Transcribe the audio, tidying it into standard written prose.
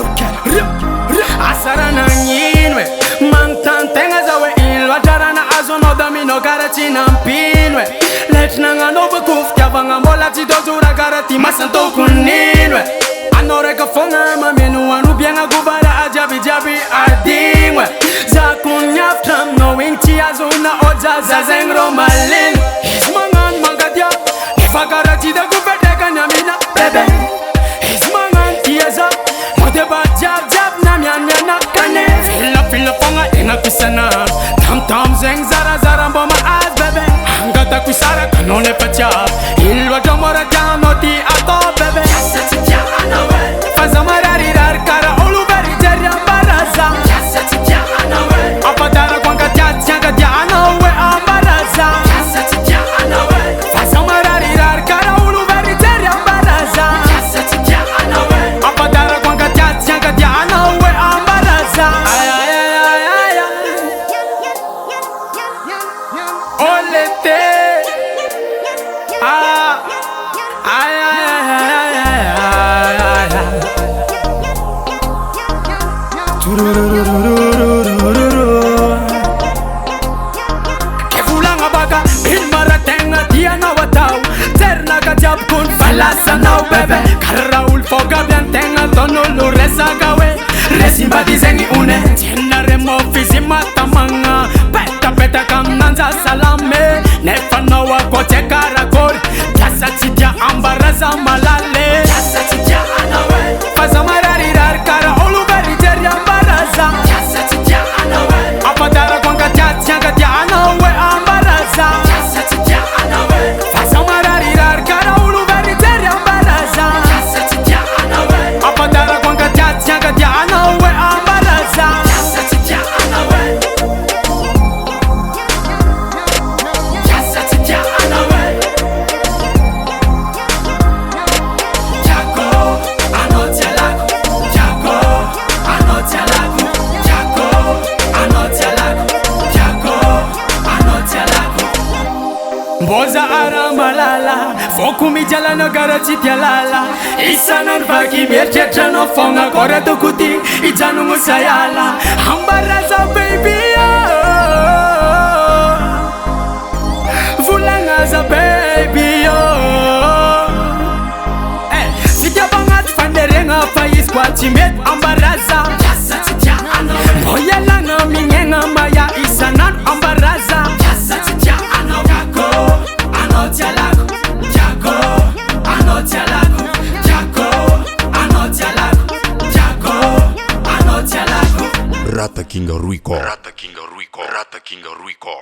Porque asarana nyinwe mangtantenga zawe ilwa tarana azono damino garati nampinwe letnanga no bekuf kyavanga mola tidozura garati masanto kuninwe anore kafonga mamenu anu bianga gubara ajabi jabi adingwe zakunyaftam no inchi azuna oja zazengro malin ismangan mangadia ifagarati da gubeteka nyamina bebe ismangan tieza mode ba jab jab namyana kane fila fonga inga pisana tam tam zeng zara zara mboma az bebe angata kusara kanone pacha ilwa jamora janoti ato bebe fazamarari rar kara oluberi jerya baraza apadara kwanga tyaga dyana we ambaraza fazamarari rar kara oluberi jerya baraza apadara kwanga tyaga dyana we ambaraza olete Kevulanga baga ilmara tenga diana watau terna kajab kun falasa now bebe karaul foga bien tenga tono lo resa gawe resimba dizengi une tena remo fizima tamanga peta peta kamnanza salame nefana wa kote karakol kasa chitia ambaraza malale kasa chitia anawe fazamarari rar kara oluberi jeria baraza kasa chitia anawe apadara kwanga tyaga dyana we ambaraza kasa chitia anawe fazamarari rar kara oluberi jeria baraza kasa chitia anawe apadara kwanga tyaga dyana we ambaraza kasa chitia anawe kasa chitia anawe jako anotialako jako anotialako jako anotialako jako anotialako mboza aramalala fokumi jala no garati tialala isanan vaki merchetra no fonga kore tukuti ijanu musayala ambaraza baby vulangaza baby sijabangat fanderenga fais kwachimet ambaraza boyelanga mingenga maya isanan ambaraza jako anotialako jako anotialako jako anotialako jako anotialako Rata King Ruiko. Rata King Ruiko. Rata King Ruiko.